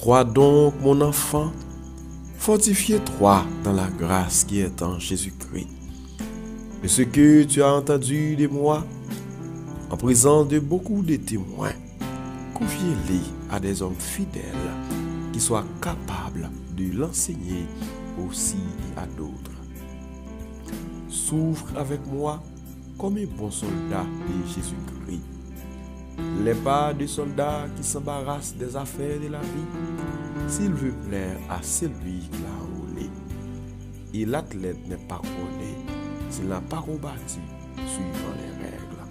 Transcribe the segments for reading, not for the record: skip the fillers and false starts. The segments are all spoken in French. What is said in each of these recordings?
Toi donc, mon enfant, fortifie-toi dans la grâce qui est en Jésus-Christ. Et ce que tu as entendu de moi, en présence de beaucoup de témoins, confie-les à des hommes fidèles qui soient capables de l'enseigner aussi à d'autres. Souffre avec moi comme un bon soldat de Jésus-Christ. Il n'est pas de soldat qui s'embarrasse des affaires de la vie s'il veut plaire à celui qui l'a enrôlé. Et l'athlète n'est pas couronné s'il n'a pas combattu suivant les règles.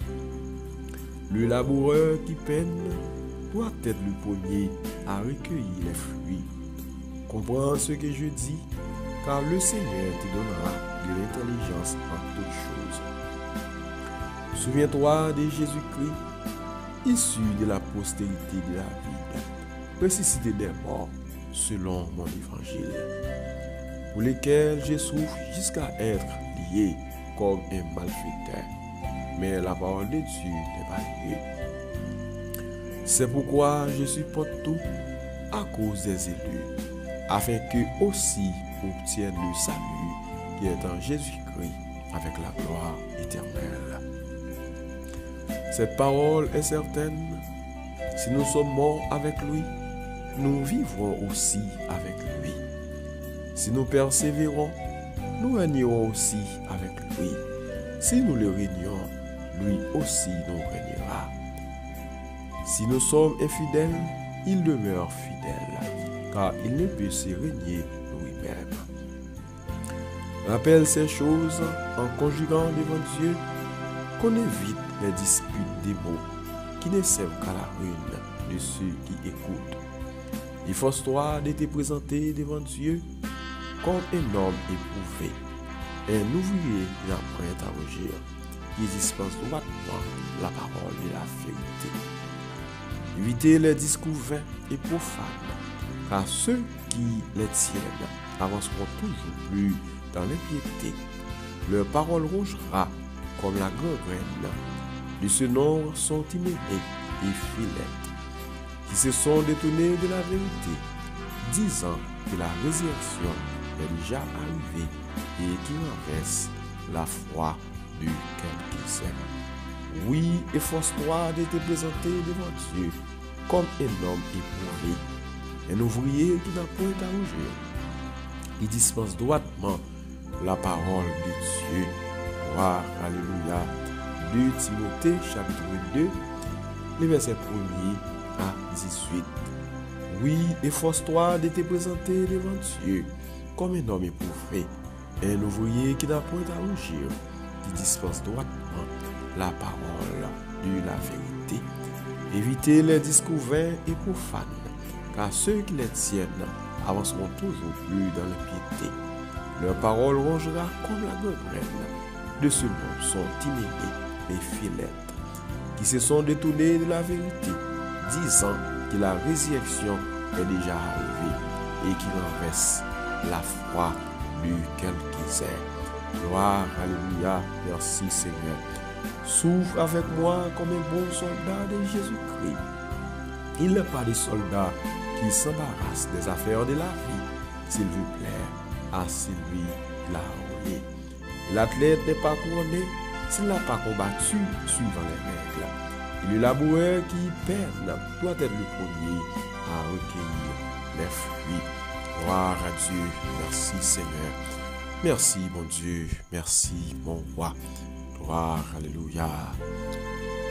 Le laboureur qui peine doit être le premier à recueillir les fruits. Comprends ce que je dis, car le Seigneur te donnera de l'intelligence en toutes choses. Souviens-toi de Jésus-Christ, issu de la postérité de la vie, ressuscité des morts selon mon évangile, pour lesquels je souffre jusqu'à être lié comme un malfaiteur. Mais la parole de Dieu n'est pas liée. C'est pourquoi je supporte tout à cause des élus, afin qu'eux aussi obtiennent le salut qui est en Jésus-Christ avec la gloire éternelle. Cette parole est certaine. Si nous sommes morts avec lui, nous vivrons aussi avec lui. Si nous persévérons, nous régnerons aussi avec lui. Si nous le régnons, lui aussi nous régnera. Si nous sommes infidèles, il demeure fidèle, car il ne peut se régner lui-même. Rappelle ces choses en conjuguant devant Dieu, qu'on évite les disputes des mots qui ne servent qu'à la ruine de ceux qui écoutent. Efforce-toi de te présenter devant Dieu comme un homme éprouvé, un ouvrier qui n'a point à rougir, qui dispense droitement la parole de la vérité. Évitez les discours vains et profanes, car ceux qui les tiennent avanceront toujours plus dans l'impiété. Leur parole rongera comme la gangrène. De ce nombre sont Hyménée et Philette, qui se sont détournés de la vérité, disant que la résurrection est déjà arrivée et qui renverse la foi de quelques-uns. Oui, efforce-toi de te présenter devant Dieu comme un homme éprouvé, un ouvrier qui n'a point à rougir. Il dispense droitement la parole de Dieu. Gloire, alléluia. 2 Timothée chapitre 2, les versets 1er à 18. Oui, efforce-toi de te présenter devant Dieu comme un homme éprouvé, un ouvrier qui n'a point à rougir, qui dispense droitement la parole de la vérité. Évitez les discours vains et profanes, car ceux qui les tiennent avanceront toujours plus dans l'impiété. Leur parole rongera comme la gangrène. De ce monde sont Hyménée et Philette, qui se sont détournés de la vérité, disant que la résurrection est déjà arrivée et qui renverse la foi de quelques-uns. Gloire, alléluia, merci Seigneur. Souffre avec moi comme un bon soldat de Jésus-Christ. Il n'est pas des soldats qui s'embarrassent des affaires de la vie, s'il veut plaire à celui qui l'a enrôlé. L'athlète n'est pas couronné s'il n'a pas combattu suivant les règles. Et le laboureur qui peine doit être le premier à recueillir les fruits. Gloire à Dieu. Merci Seigneur. Merci mon Dieu. Merci mon roi. Gloire, alléluia.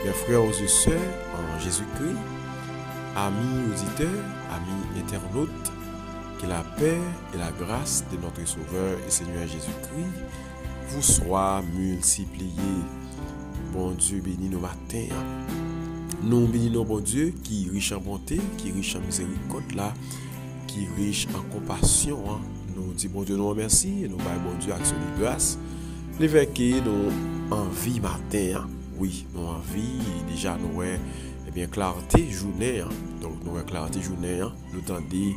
Mes frères et sœurs en Jésus-Christ, amis auditeurs, amis internautes, que la paix et la grâce de notre Sauveur et Seigneur Jésus-Christ vous soient multipliés. Bon Dieu bénis nos matins. Nous bénissons bon Dieu qui est riche en bonté, qui est riche en miséricorde là, qui est riche en compassion. Nous disons bon Dieu nous remercie et nous baillons bon Dieu action de grâce. L'évêque nous envie matin. Oui, nous envie déjà nous eh bien clarté journée. Donc nous clarté journée, nous tendons eh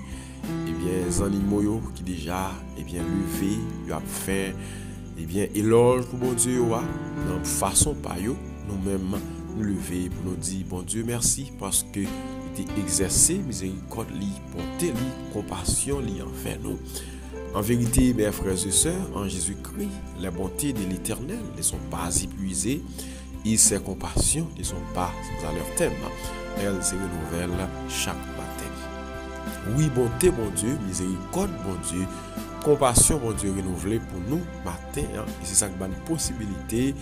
bien les animaux qui déjà eh bien levé, il a fait eh bien éloge pour bon Dieu dans façon pas yo nous-mêmes nous lever pour nous dire bon Dieu merci parce que exercer miséricorde, bonté, compassion envers nous. En vérité, mes frères et sœurs, en Jésus-Christ, les bontés de l'Éternel ne sont pas épuisées et ses compassions ne sont pas à leur terme. Elles se renouvellent chaque matin. Oui, bonté, bon Dieu, miséricorde, bon Dieu, compassion, bon Dieu, renouvelée pour nous matin. Et c'est ça qui donne une possibilité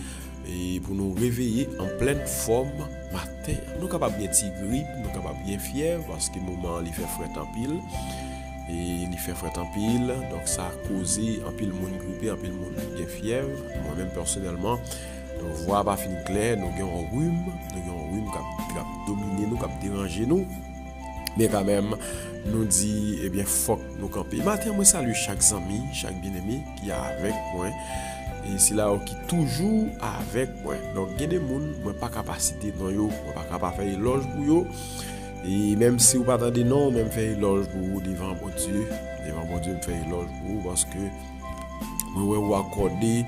et pour nous réveiller en pleine forme matin. Nous sommes capables de bien grippe, nous sommes capables de bien fièvre parce que le moment il fait fret en pile. Et il fait fret en pile, donc ça a causé un pile monde grippé, un pile monde bien fièvre. Moi-même personnellement, nous voix pas fini clair, nous avons un rhume qui a dominé nous, qui a dérangé nous. Mais quand même, nous dit, eh bien, faut que nous camper. Matin, moi salue chaque ami, chaque bien-aimé qui est avec moi. Et c'est là qui est toujours avec moi. Donc, il y a des gens qui n'ont pas capacité, non, yo, pas capable de faire éloge pour eux. Et même si vous n'entendez non, même faire éloge pour vous devant mon Dieu. Devant mon Dieu, me faire éloge pour vous parce que nous vous accorder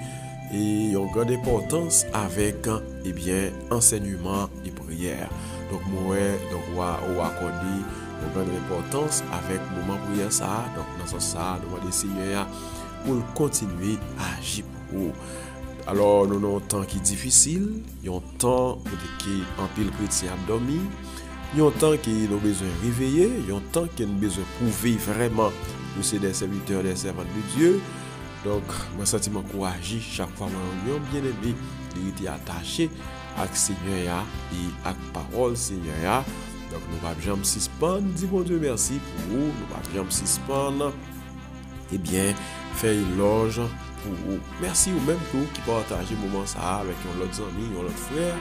et une grande importance avec eh bien, enseignement et prière. Donc, moi, vous accorder une grande importance avec le moment de prière. Ça. Donc, dans ce sens, nous demandons au Seigneur pour continuer à agir pour vous. Alors, nous avons un temps qui est difficile, il y a un temps où un pile chrétien a dormi. Il y a un temps qui nous besoin de réveiller, il y a un temps qui nous besoin de prouver vraiment que c'est des serviteurs, des servants de Dieu. Donc, moi, sentiment encouragé chaque fois que je bien aimé, il était attaché à Seigneur et à la parole Seigneur. Donc, nous ne pouvons jamais suspendre, dis bon Dieu merci pour vous, nous ne pouvons jamais suspendre. Eh bien, faire éloge pour vous. Merci ou même pour vous qui partagez le moment ça avec un autre ami, un autre frère.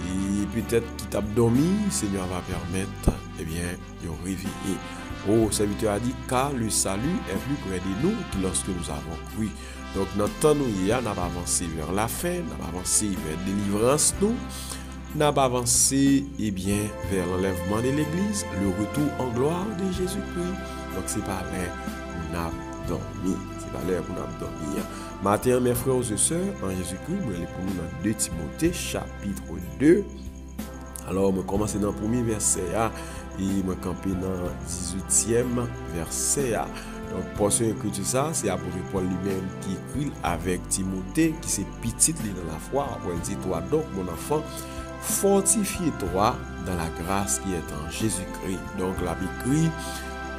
Et peut-être qui t'a dormi, le Seigneur va permettre, eh bien, de réveiller. Oh, serviteur a dit, car le salut est plus près de nous que lorsque nous avons cru. Donc, notre temps, nous avons avancé vers la fin, nous avons avancé vers la délivrance, nous avons avancé, eh bien, vers l'enlèvement de l'Église, le retour en gloire de Jésus-Christ. Donc, c'est pas l'air qu'on a dormi. C'est pas l'air qu'on a dormi. Matin, mes frères et sœurs, en Jésus-Christ, nous allons pour nous dans 2 Timothée, chapitre 2. Alors, je commence dans le premier verset et je campe dans le 18e verset. Donc, pour ce écriture, ça, c'est l'apôtre Paul lui-même qui écrit avec Timothée, qui s'est petit dans la foi. Après, il dit, toi donc, mon enfant, fortifie-toi dans la grâce qui est en Jésus-Christ. Donc, la écrit,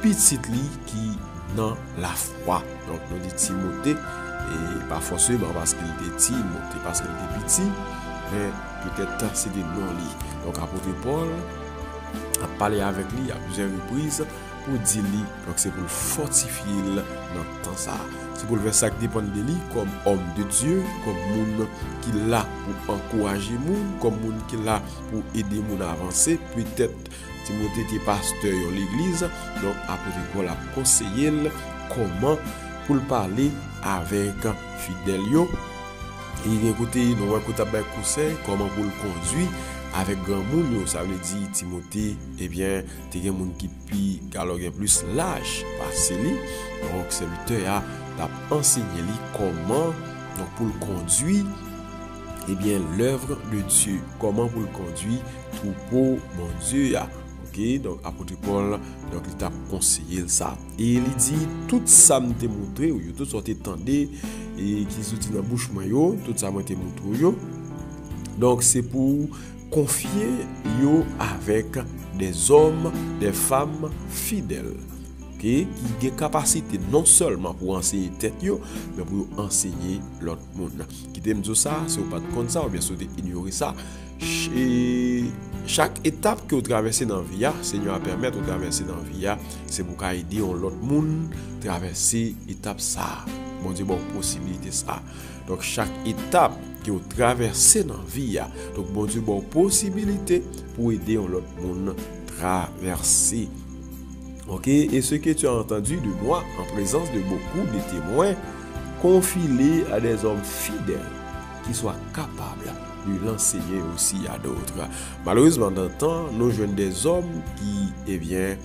petit qui dans la foi. Donc, nous dit Timothée. Et pas forcément parce qu'il était Timothée, parce qu'il était petit, mais peut-être c'était non-lit. Donc, apôtre Paul a parlé avec lui à plusieurs reprises pour dire lui, donc c'est pour le fortifier dans le temps ça. C'est pour le faire ça qui dépend de lui comme homme de Dieu, comme monde qui est là pour encourager monde, comme monde qui est là pour aider monde à avancer. Peut-être Timothée était pasteur de l'église, donc apôtre Paul a conseillé comment pour le parler avec fidèle. Et écoutez, nous écoutons un conseil comment pour le conduire avec grand monde. Ça veut dire Timothée, eh bien, tu as un monde qui est plus lâche parce que donc serviteur a enseigné comment donc pour le conduire, eh bien, l'œuvre de Dieu, comment pour le conduire troupeau mon Dieu. Ok, donc apôtre Paul, donc il t'a conseillé ça. Et il dit tout ça m'a montré, ou tout ça t'entendé et qui sorti dans bouche moi yo, tout ça m'a montré yo. Donc c'est pour confier yo avec des hommes, des femmes fidèles. Ok, qui ont capacité non seulement pour enseigner tête yo, mais pour enseigner l'autre monde. Qui t'aime dire ça, c'est pas de compte ça ou bien sûr ignorer ça. Et chaque étape que vous traversez dans la vie, Seigneur a permis de traverser dans la vie, c'est pour aider l'autre monde à traverser l'étape ça. Bon Dieu, bon possibilité ça. Donc chaque étape que vous traversez dans la vie, donc bon Dieu, bon possibilité pour aider l'autre monde à traverser. Ok, et ce que tu as entendu de moi en présence de beaucoup de témoins, confie-les à des hommes fidèles qui soient capables de l'enseigner aussi à d'autres. Malheureusement, dans le temps, nous jeunes des hommes qui, eh bien,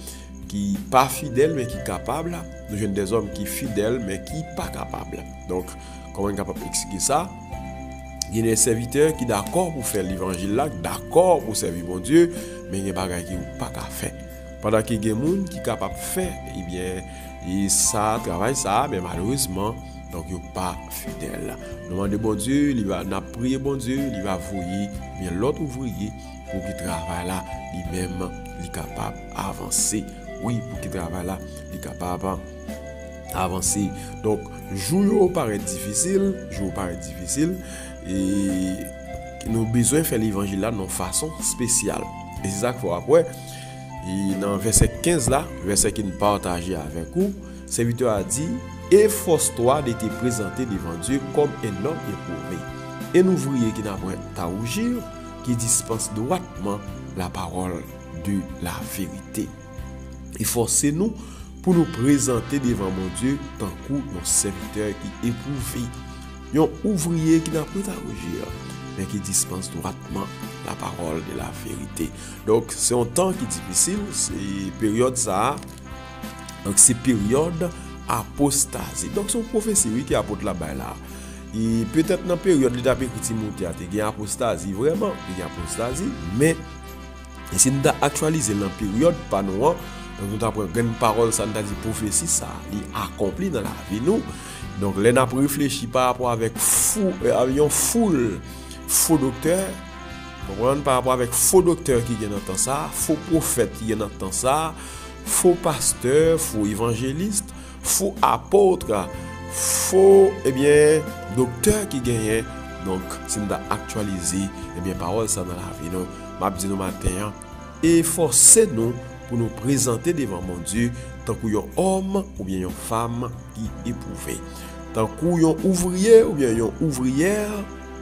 qui pas fidèles mais qui capables. Nous jeunes des hommes qui fidèles mais qui pas capables. Donc, comment on est capable d'expliquer ça? Il y a des serviteurs qui d'accord pour faire l'évangile là, d'accord pour servir mon Dieu, mais il y a des choses qui ne pas faire. Pendant qu'il y a des gens qui sont capables de faire, eh bien, et ça, travail ça, mais malheureusement, donc il n'est pas fidèle. Nous demandons bon Dieu, il va prier bon Dieu, il va voyer bien l'autre ouvrier pour qu'il travaille là, lui-même, il est capable d'avancer. Oui, pour qu'il travaille là, il est capable d'avancer. Donc, jour paraît difficile, et nous avons besoin de faire l'évangile là de façon spéciale. Et c'est ça qu'il faut après. Et dans verset 15 là, verset qui nous partage avec vous, le serviteur a dit: efforce-toi de te présenter devant Dieu comme un homme éprouvé, un ouvrier qui n'a pas à rougir, qui dispense droitement la parole de la vérité. Efforcez-nous pour nous présenter devant mon Dieu tant que nos serviteurs qui éprouvent, un ouvrier qui n'a pas à rougir, mais qui dispense droitement la parole de la vérité. Donc, c'est un temps qui est difficile, c'est période ça. Donc, c'est période apostasie. Donc, c'est une prophétie qui apporte la balle là. Et peut-être dans la période de Timothée, il y a apostasie, vraiment, il y a apostasie, mais si nous actualisons dans la période, pas nous, donc nous avons une parole, ça nous a dit prophétie, ça est accompli dans la vie nous. Donc, là, nous avons réfléchi par rapport avec avion full faux docteur, par rapport avec faux docteur qui viennent dans ça, faux prophète qui viennent dans ça, faux pasteur, faux évangéliste, faux apôtre, faux docteur qui gagne. Donc, si nous actualisé, parole ça dans la vie nous, m'a dit nous matin, efforcez-nous pour nous présenter devant mon Dieu tant qu'un homme ou bien une femme qui éprouvé, tant qu'un ouvrier ou bien une ouvrière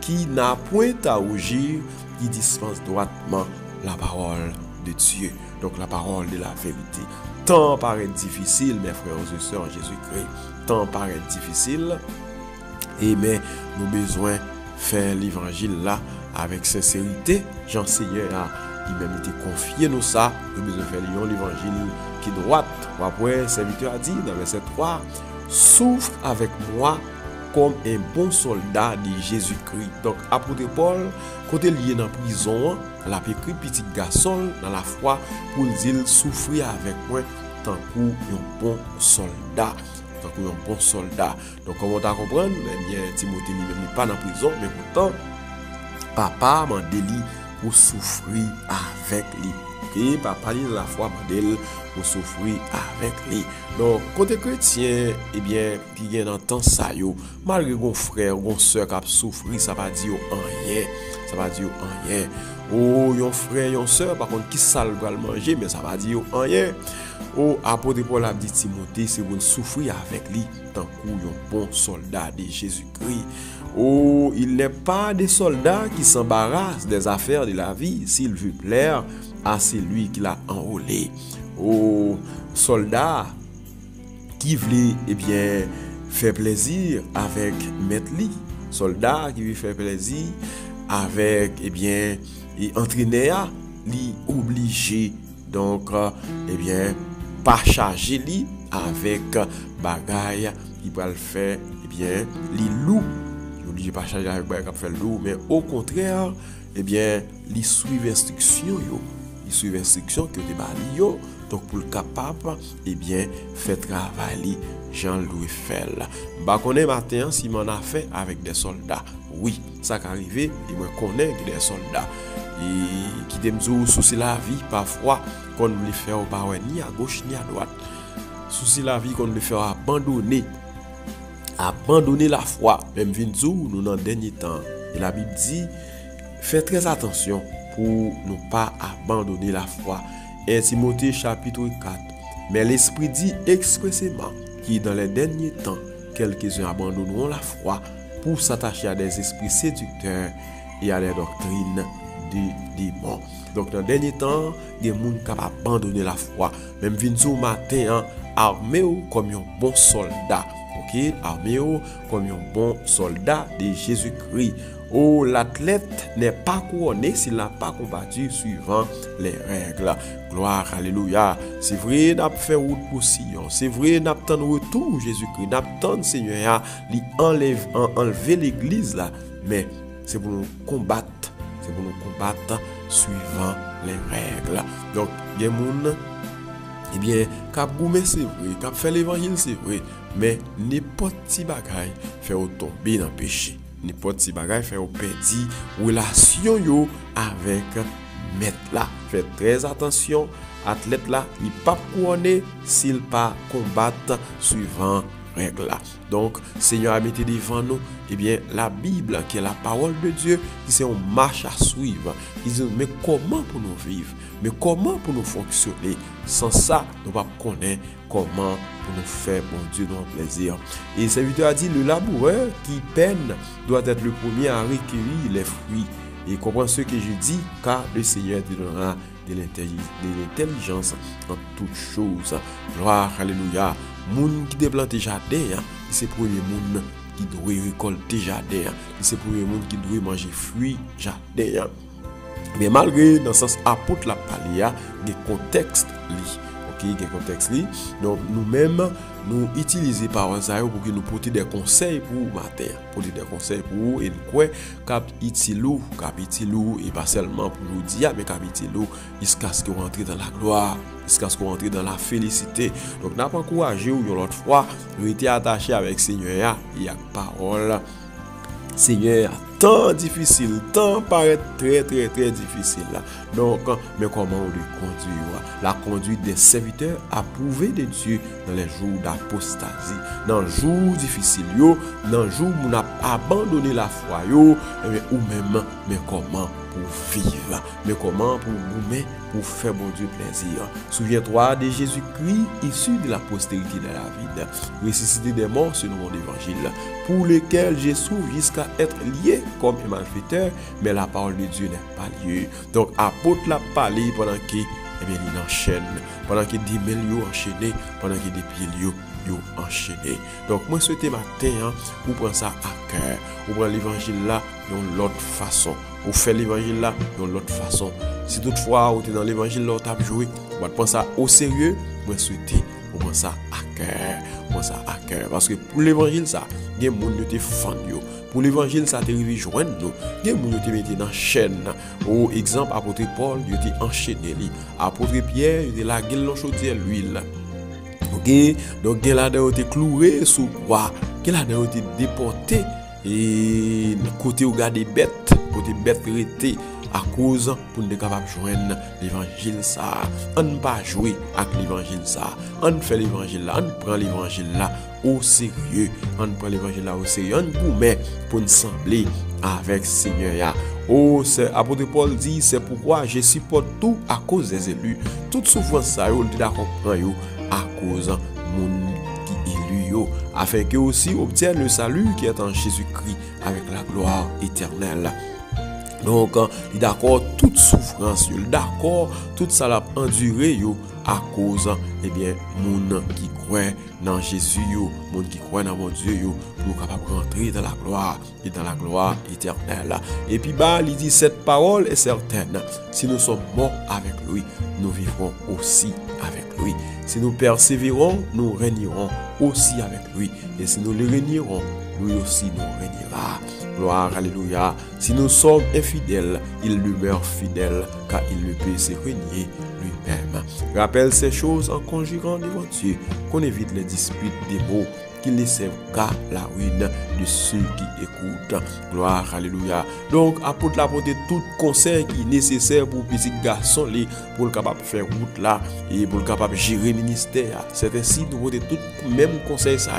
qui n'a point à rougir, qui dispense droitement la parole de Dieu. Donc la parole de la vérité. Tant paraît difficile, mes frères et sœurs en Jésus-Christ. Tant paraît difficile. Mais nous avons besoin de faire l'évangile là avec sincérité. Jean-Seigneur a même été confié nous ça. Nous avons besoin de faire l'évangile qui est droite. Après, le serviteur a dit dans verset 3, souffre avec moi comme un bon soldat de Jésus-Christ. Donc, apôtre Paul, côté lié dans la prison, la écrit petit garçon dans la foi pour dire souffrir avec moi tant qu'un bon soldat. Tant qu'un bon soldat. Donc, comment tu comprendre? Eh bien, Timothée lui-même n'est pas dans la prison, mais pourtant, papa m'a délit pour souffrir avec lui. Et papa dit la foi modèle pour souffrir avec lui. Donc, côté chrétien, eh bien, qui vient dans temps ça yo, malgré qu'on frère, qu'on soeur qui a souffert, ça va dire rien. Ça va dire rien. Oh, yon frère, yon soeur, par contre, qui ça va le manger, mais ça va dire rien. Oh, apôtre Paul a dit Timothée, c'est pour souffrir avec lui, tant qu'un bon soldat de Jésus-Christ. Oh, il n'est pas des soldats qui s'embarrassent des affaires de la vie s'il veut plaire à celui qui l'a enrôlé. Oh, soldat qui veut faire plaisir avec maître li, soldat qui veut faire plaisir avec entraîneur li obligé donc pas charger li avec bagaille qui va le faire li loup, obligé pas charger avec bagaille qui fait loup, mais au contraire li suivre instruction yo. Il suit l'instruction que des balio, donc pour le capable, faire travail Jean-Louis Fell. Bah connaît matin si m'en a fait avec des soldats. Oui, ça qui arrivé, il me connaît des soldats. Et qui t'aiment souci la vie parfois qu'on ne le fait pas ni à gauche ni à droite. Souci la vie qu'on le fait abandonner la foi, même vinzou nous dans le dernier temps. Et la Bible dit, faites très attention pour ne pas abandonner la foi. 1 Timothée chapitre 4. Mais l'Esprit dit expressément que dans les derniers temps, quelques-uns abandonneront la foi pour s'attacher à des esprits séducteurs et à des doctrines des démons. Donc dans les derniers temps, il y a des gens qui ont abandonné la foi. Même vinzou matin, armé comme un bon soldat. Ok, armé comme un bon soldat de Jésus-Christ. Oh, l'athlète n'est pas couronné s'il n'a pas combattu suivant les règles. Gloire, alléluia. C'est vrai, n'a fait route pour Sion. C'est vrai, n'a pas retour Jésus-Christ. N'a pas Seigneur, lui enlever l'église là. Mais c'est pour nous combattre. C'est pour nous combattre suivant les règles. Donc, il y a des gens, eh bien, cap goumé c'est vrai, cap fait l'évangile c'est vrai, mais n'importe qui bagaille fait tomber dans le péché. N'importe qui bagaille fait perdre relation yo avec maître là. Faites très attention, athlète là, il pas couronné s'il pas combattre suivant règle là. Donc, Seigneur a mis devant nous, eh bien, la Bible, qui est la parole de Dieu, qui c'est une marche à suivre. Il dit, mais comment pour nous vivre? Mais comment pour nous fonctionner? Sans ça, nous ne connaissons pas comment pour nous faire, bon Dieu, nous plaisir. Et le serviteur a dit, le laboureur qui peine doit être le premier à recueillir les fruits. Et comprends ce que je dis, car le Seigneur te donnera de l'intelligence en toutes choses. Gloire, alléluia. Moun qui déplante jardin, c'est pour les moun qui doit récolter jardin, c'est pour les moun qui doit manger fruits jardin. Mais malgré dans le sens apôtre la palia, des contextes li. OK, des contextes li. Donc nous-mêmes nous utilisons paroles ça pour que nous porter des conseils pour matin, porter des conseils pour et quoi cap itilou et pas seulement pour nous dire mais cap itilou jusqu'à ce qu'on rentre dans la gloire, jusqu'à ce qu'on rentre dans la félicité. Donc n'a pas encouragé ou l'autre fois, nous étions attachés avec Seigneur, il y a parole Seigneur, tant difficile, tant paraît très difficile là. Donc, mais comment on le conduire? La conduite des serviteurs approuvés de Dieu dans les jours d'apostasie, dans les jours difficiles, dans les jours où on a abandonné la foi, ou même, mais comment pour vivre, mais comment pour gommer, pour faire bon Dieu plaisir. Souviens-toi de Jésus-Christ, issu de la postérité de la vie, ressuscité des morts selon mon évangile, pour lequel Jésus jusqu'à être lié comme un malfaiteur, mais la parole de Dieu n'est pas liée. Donc, apôtre l'a parlé pendant qu'il il enchaîne, pendant qu'il dit mais il enchaîné, pendant qu'il dit pieds yo enchaîné. Donc, moi, ce matin, vous prenez ça à cœur, vous prenez l'évangile là de l'autre façon. Vous faites l'évangile là de l'autre façon. Si toutefois vous êtes dans l'évangile là, vous avez joué, vous prenez ça au sérieux, moi souhaitez, vous prenez ça à cœur. Vous prenez ça à cœur. Parce que pour l'évangile, ça, il y a des gens qui te font. Pour l'évangile, ça te rejoint nous. Il y a des gens qui te mettent dans la chaîne. Au exemple, apôtre Paul, il était enchaîné. Apôtre Pierre, il était là, il a chaudière l'huile. Ok, donc il a été cloué sous quoi? Il a été déporté et côté où garder bête, côté bête arrêté à cause pour nous capable joindre l'évangile ça. On ne pas jouer avec l'évangile ça. On fait l'évangile là, on prend l'évangile là au sérieux. On prend l'évangile là au sérieux. On gourmet pour nous sembler avec Seigneur. Oh, apôtre Paul dit, c'est pourquoi je supporte tout à cause des élus. Toute souffrance ça, on dit d'accord à cause mon qui élu afin que aussi obtienne le salut qui est en Jésus-Christ avec la gloire éternelle. Donc, il d'accord toute souffrance, il d'accord toute ça l'a enduré à cause moun qui croit dans Jésus, moun qui croit dans mon Dieu pour capable rentrer dans la gloire et dans la gloire éternelle. Et puis il dit cette parole est certaine, si nous sommes morts avec lui, nous vivrons aussi avec lui. Si nous persévérons, nous régnerons aussi avec lui. Et si nous le régnerons, lui aussi nous régnera. Gloire, alléluia. Si nous sommes infidèles, il demeure fidèle, car il ne peut se régner lui-même. Rappelle ces choses en conjurant devant Dieu, qu'on évite les disputes des mots, qu'il ne servent qu'à la ruine de ceux qui écoutent. Gloire, alléluia. Donc, apôtre tout conseil qui est nécessaire pour petit garçon, pour le capable de faire route là, et pour le capable de gérer le ministère. C'est ainsi nous avons tout même conseil ça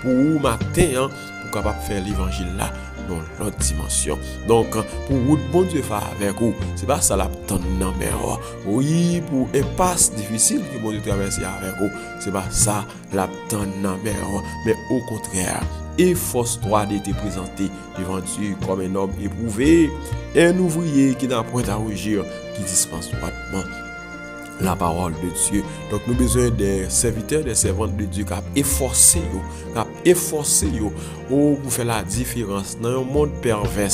pour matin, pour capable de faire l'évangile là dans l'autre dimension. Donc, pour route bon Dieu faire avec vous, c'est pas ça la tonne non mais oui, pour impasse difficile que bon Dieu traverser avec vous, c'est pas ça la tonne non mais au contraire, efforce-toi de te présenter devant Dieu comme un homme éprouvé, un ouvrier qui n'a point à rougir, qui dispense droitement la parole de Dieu. Donc nous avons besoin des serviteurs, des servantes de Dieu qui ont efforcé pour faire la différence dans un monde pervers,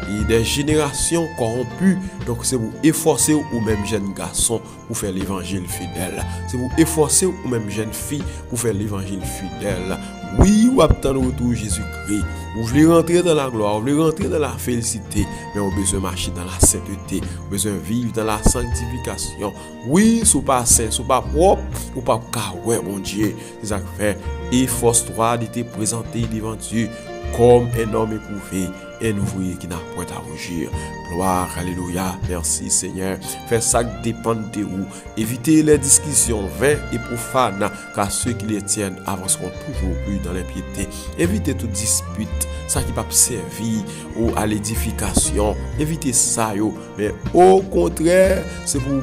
et des générations corrompues. Donc c'est pour efforcer ou même jeunes garçons pour faire l'évangile fidèle. C'est pour efforcer ou même jeunes filles pour faire l'évangile fidèle. Oui, ou attendre le retour Jésus-Christ. Vous voulez rentrer dans la gloire, vous voulez rentrer dans la félicité, mais vous avez besoin de marcher dans la sainteté, vous avez besoin de vivre dans la sanctification. Oui, si vous pas saint, si vous pas propre, ou pas carré, mon Dieu. C'est ça que fait. Efforce-toi de te présenter devant Dieu comme un homme éprouvé, un ouvrier qui n'a point à rougir. Gloire, alléluia, merci Seigneur. Fais ça qui dépend de vous. Évitez les discussions vaines et profanes, car ceux qui les tiennent avanceront toujours plus dans l'impiété. Évitez toute dispute, ça qui va servir ou à l'édification. Évitez ça, yo. Mais au contraire, c'est pour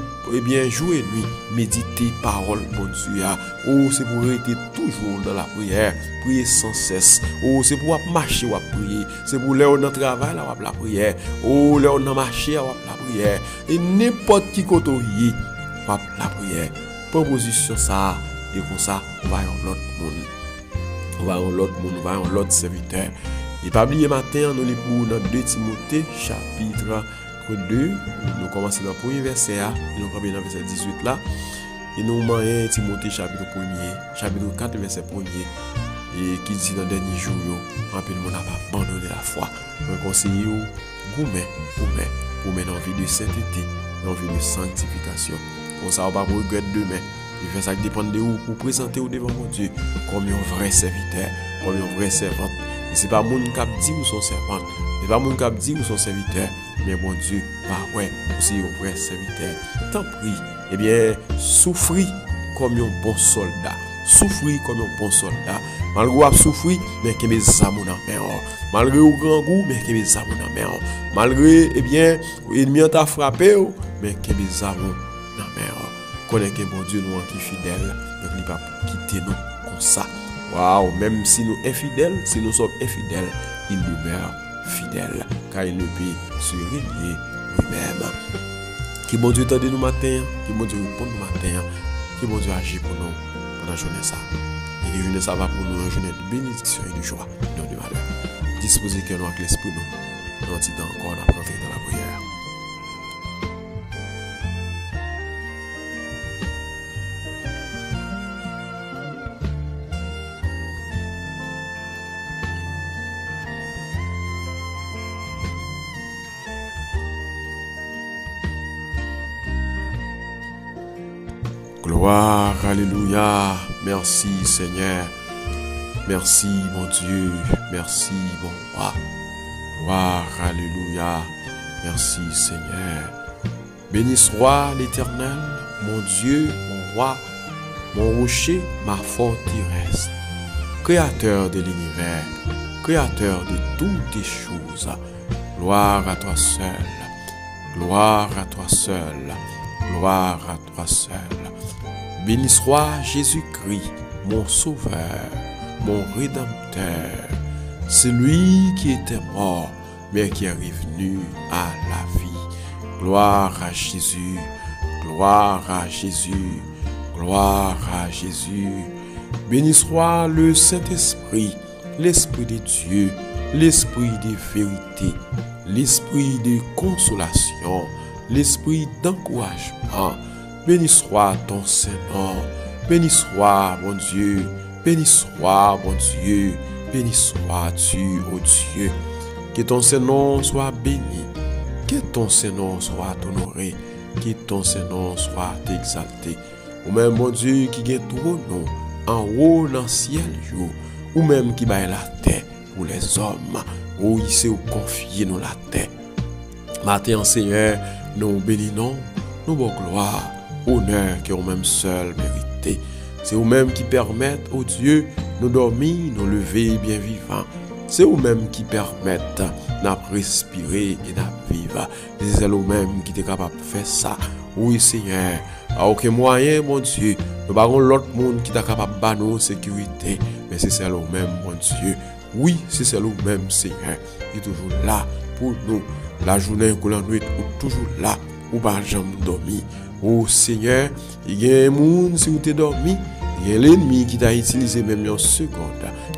jouer nuit, méditer parole, bon Dieu, ou c'est pour rester toujours dans la prière, prier sans cesse, ou c'est pour marcher ou prier, c'est pour aller dans le travail, la prière, ou aller dans le marché, la prière, et n'importe qui côté, la prière. Proposition ça, et comme ça, on va à l'autre monde. On va à l'autre monde, on va à l'autre serviteur. Et pas oublier matin, nous les pour dans 2 Timothée, chapitre 2, nous commençons dans le premier verset, et nous commençons dans le verset 18 là, et nous voyons Timothée chapitre 1er, chapitre 4, verset 1er, et qui dit dans les derniers jours, rappelez-moi, on n'a pas abandonné la foi. Je conseille vous, pour mettre en vie de sainteté, en vie de sanctification. Comme ça, on va pas regretter demain. Il fait ça qui dépend de vous, pour présenter au devant mon Dieu comme un vrai serviteur, comme un vrai servant. Et c'est pas mon qui dit ou son servant, c'est pas mon qui dit ou son serviteur, mais mon Dieu, bah ouais, aussi un vrai serviteur. Tant pis, eh bien, souffrir comme un bon soldat. Souffrir comme un bon soldat. Malgré à souffrir, mais que mes amours dans main. Malgré au grand goût, mais que mes amours dans main. Malgré, eh bien, l'ennemi t'a frappé, mais que mes amours dans main. Connaît que mon Dieu nous est fidèle, donc il ne va pas quitter nous comme ça. Waouh, même si nous sommes infidèles, si nous sommes infidèles, il demeure fidèle, car il ne peut se régner lui-même. Que bon Dieu t'aide nous matin, que bon Dieu répond nous matin, que bon Dieu agit pour nous pendant la journée ça. Et que journée ça va pour nous une journée de bénédiction et de joie, non de malheur. Disposez que nous avec l'esprit nous, nous disons encore à rentrer dans la prière. Gloire, alléluia, merci Seigneur, merci mon Dieu, merci mon roi. Gloire, alléluia, merci Seigneur. Béni soit l'Éternel, mon Dieu, mon roi, mon rocher, ma forteresse, créateur de l'univers, créateur de toutes les choses. Gloire à toi seul, gloire à toi seul, gloire à toi seul. Béni soit Jésus-Christ, mon sauveur, mon rédempteur, celui qui était mort, mais qui est revenu à la vie. Gloire à Jésus, gloire à Jésus, gloire à Jésus. Béni soit le Saint-Esprit, l'Esprit de Dieu, l'Esprit de vérité, l'Esprit de consolation, l'Esprit d'encouragement. Béni soit ton Saint-Nom, béni soit mon Dieu, béni soit mon Dieu, béni sois-tu, ô Dieu. Que ton Saint-Nom soit béni, que ton Saint-Nom soit honoré, que ton Saint-Nom soit exalté. Ou même mon Dieu qui gagne tout nom en haut dans le ciel, ou même qui baille la terre pour les hommes, ou il sait confier nous la terre. Matin, Seigneur, nous bénissons, nous bon gloire, honneur que vous-même seul méritez. C'est vous-même qui permettent au Dieu nous dormir, nous lever bien vivants. C'est vous-même qui permettent de respirer et de vivre. C'est vous-même qui êtes capable de faire ça. Oui, Seigneur. À aucun moyen, mon Dieu, nous n'avons l'autre monde qui est capable de nous sécurité. Mais c'est celle vous-même, mon Dieu. Oui, c'est celle vous-même, Seigneur, qui est toujours là pour nous. La journée ou la nuit, ou toujours là, ou pas jamais dormir. Oh Seigneur, il y a un monde si vous t'es dormi, il y a l'ennemi qui t'a utilisé même une seconde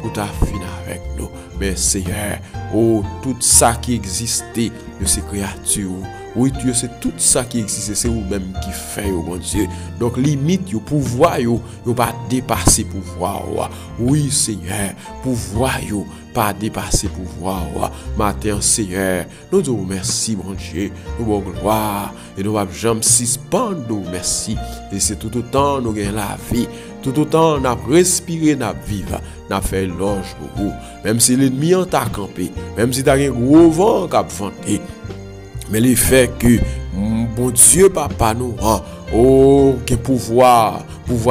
pour t'a fini avec nous. mais Seigneur, oh, tout ça qui existait de ces créatures, oui, Dieu, c'est tout ça qui existe, c'est vous-même qui fait, oh mon Dieu. Donc, limite, le pouvoir, vous pas dépasser pouvoir. Oui, Seigneur, pouvoir, pas dépasser pouvoir. Matin, Seigneur, nous disons merci, mon Dieu, nous bon gloire, et nous ne jamais suspendre, nous merci. Et c'est tout autant nous gagnons la vie, tout autant nous respiré, nous vivons, nous fait loge pour vous. Même si l'ennemi t'a campé, même si tu as un gros vent qui a vanté, mais le fait que bon Dieu papa nous rend que pouvoir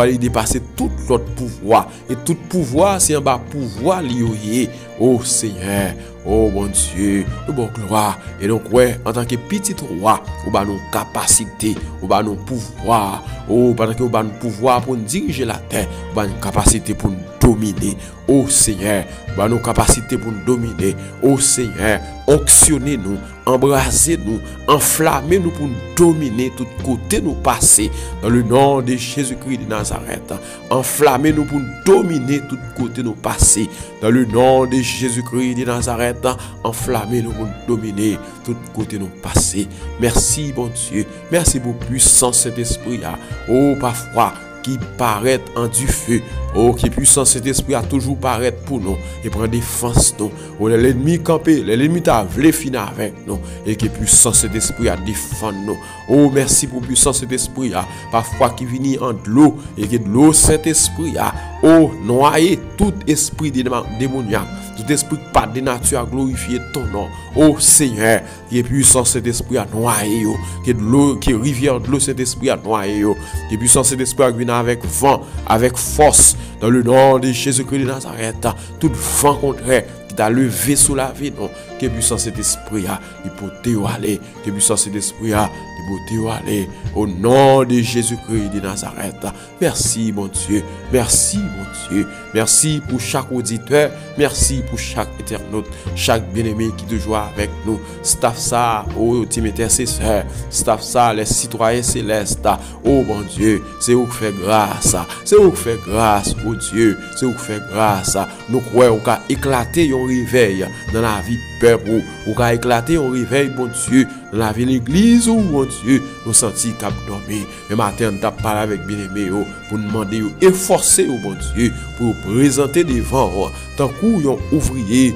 lui dépasser tout l'autre pouvoir, et tout pouvoir c'est un bas pouvoir lié. Oh Seigneur, oh mon Dieu, nous bon gloire. Et donc ouais, en tant que petit roi, ou bah nos capacités, ou bah nos pouvoirs, oh pendant que ou bah nos pouvoirs pour nous diriger la terre, ou bah nos capacités pour nous dominer. Oh Seigneur, ou bah nos capacités pour nous dominer. Oh Seigneur, onctionnez-nous, embrasez-nous, enflammez-nous pour nous dominer tout côté nous passer dans le nom de Jésus-Christ de Nazareth. Enflammez-nous pour nous dominer tout côté nous passer dans le nom de Jésus-Christ de Nazareth. Enflammez-nous pour nous dominer tout côté nous passer. Merci bon Dieu, merci pour puissant cet esprit là. Oh parfois qui paraît en du feu. Oh, qui puissant cet esprit a toujours paraître pour nous et prendre défense nous. Oh, l'ennemi campé, l'ennemi t'a voulu finir avec nous et qui puissant cet esprit a défendre nous. Oh, merci pour puissant cet esprit a parfois qui vient en de l'eau et que de l'eau cet esprit a oh noyer tout esprit démoniaque. Tout esprit pas de nature à glorifier ton nom. Oh Seigneur, qui est puissant cet esprit à noyer, qui est de l'eau, qui est rivière de l'eau, cet esprit à noyer, qui est puissant cet esprit à venir avec vent, avec force, dans le nom de Jésus-Christ de Nazareth. Tout vent contraire qui t'a levé sous la vie, non, qui est puissant cet esprit à, il peut te aller, qui est puissant cet esprit à, il peut te aller, au nom de Jésus-Christ de Nazareth. Merci mon Dieu, merci mon Dieu, merci pour chaque auditeur, merci pour chaque internaute, chaque bien-aimé qui te joue avec nous. Staff ça, oh, team intercesseur, staff ça, les citoyens célestes. Oh mon Dieu, c'est où que fait grâce, c'est où que fait grâce, oh Dieu, c'est où que fait grâce. Nous croyons qu'à éclater un réveil dans la vie peuple, ou qu'à éclater un réveil, bon Dieu, dans la vie de l'église, ou bon Dieu, nous sentis qu'à dormir. Mais matin, nous avons parlé avec bien-aimé pour nous demander, efforcer, oh bon Dieu, pour présenter devant, tant qu'on ouvrier.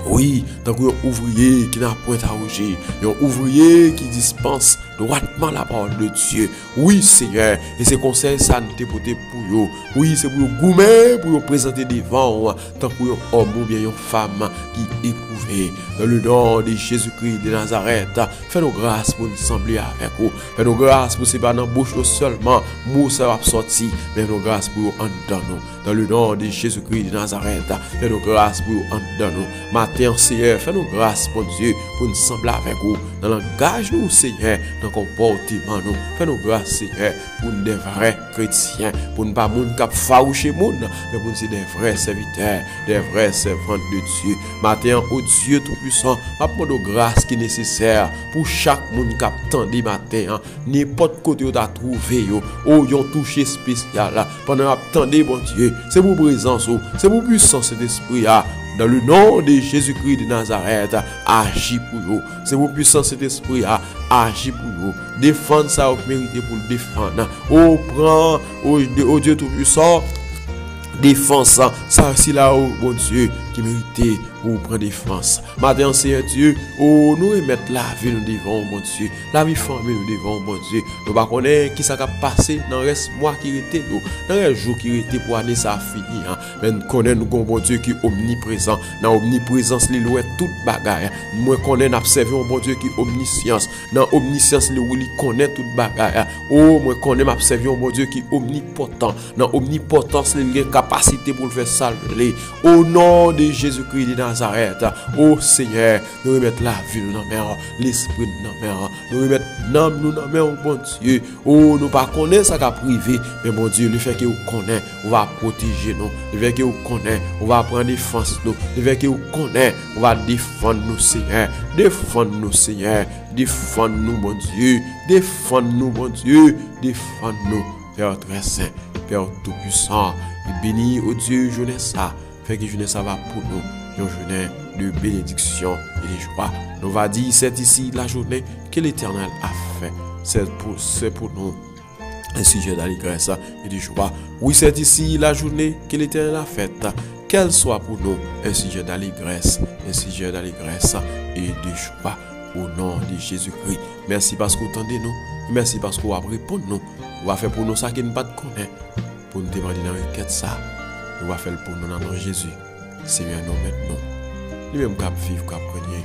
Oui, tant qu'un ouvrier qui n'a point à rougir, un ouvrier qui dispense droitement la parole de Dieu. Oui, Seigneur, et ces conseils, ça nous est porté pour vous. Oui, c'est pour vous goumer, pour vous présenter devant, tant qu'un homme ou bien une femme qui éprouve. Dans le nom de Jésus-Christ de Nazareth, fais-nous grâce pour nous sembler avec vous. Fais-nous grâce pour ce pas dans la bouche seulement, mots ça va sortir, mais nous grâce pour en dedans nous. Dans le nom de Jésus-Christ de Nazareth, fais-nous grâce pour en dedans nous. Matin, Seigneur, fais-nous grâce, mon Dieu, pour nous sembler avec vous. Dans le langage, nous, Seigneur, dans le comportement, nous. Fais-nous grâce, Seigneur, pour nous des vrais chrétiens, pour ne pas nous faroucher monde, mais pour nous être des vrais serviteurs, des vrais servants de Dieu. Matin, oh Dieu Tout-Puissant, apporte nos grâces qui est nécessaire pour chaque monde qui attendait matin, n'importe côté où tu as trouvé, oh, yon touché spécial, pendant attendez, mon Dieu, c'est vos présence, c'est vos puissance cet esprit, dans le nom de Jésus-Christ de Nazareth, agis pour vous. C'est vos puissance cet esprit, agis pour vous. Défendre ça, vous méritez pour le défendre. Oh, prends, oh Dieu Tout-Puissant, défense, ça aussi là, oh bon Dieu, qui méritait pour prendre défense. Matin, Seigneur Dieu, oh, nous remettre la vie nous devant, bon Dieu, la vie famille nous devant, bon Dieu. Nous ne connaissons pas qui ça a passé dans le reste mois qui était, dans le jour qui était pour année ça a fini. Mais nous connaissons, nous, bon Dieu, qui est omniprésent. Dans l'omniprésence, il est toute bagaille. Nous connaissons, observer un bon Dieu qui est omniscience. Dans l'omniscience, il connaît toute bagaille. Oh, moi connais, observer un bon Dieu qui est omnipotent. Dans l'omnipotence, il a une capacité pour le faire saluer. Au nom de Jésus-Christ de Nazareth, oh Seigneur, nous remettons la vie dans nos mains, l'esprit dans nos mains, nous remettons l'âme dans nos mains, bon Dieu. Oh, nous ne connaissons pas ça qui privé, mais bon Dieu, le fait que vous connaissez, on va protéger nous. Le fait que vous connaissez, on va prendre défense nous. Le fait que vous connaissez, on va défendre nous, Seigneur. Défendre-nous, Seigneur. Défendre-nous, mon Dieu. Défendre-nous, mon Dieu. Défendre-nous, Père très saint, Père tout-puissant. Et bénis, oh Dieu, jeunesse ça. Fait que jeunesse ça va pour nous. une journée de bénédiction et de joie. Nous va dire, c'est ici la journée que l'Éternel a fait. C'est pour nous un sujet d'allégresse et de joie. Oui, c'est ici la journée que l'Éternel a faite. Qu'elle soit pour nous un sujet d'allégresse et de joie au nom de Jésus-Christ. Merci parce que vous entendez nous. Merci parce que vous avez répondu nous. Vous avez fait pour nous ça qui ne pas de connaître. Pour nous demander dans la requête ça. Nous va faire pour nous dans Jésus. Seigneur, nous maintenant. Lui-même cap vivre, cap régner.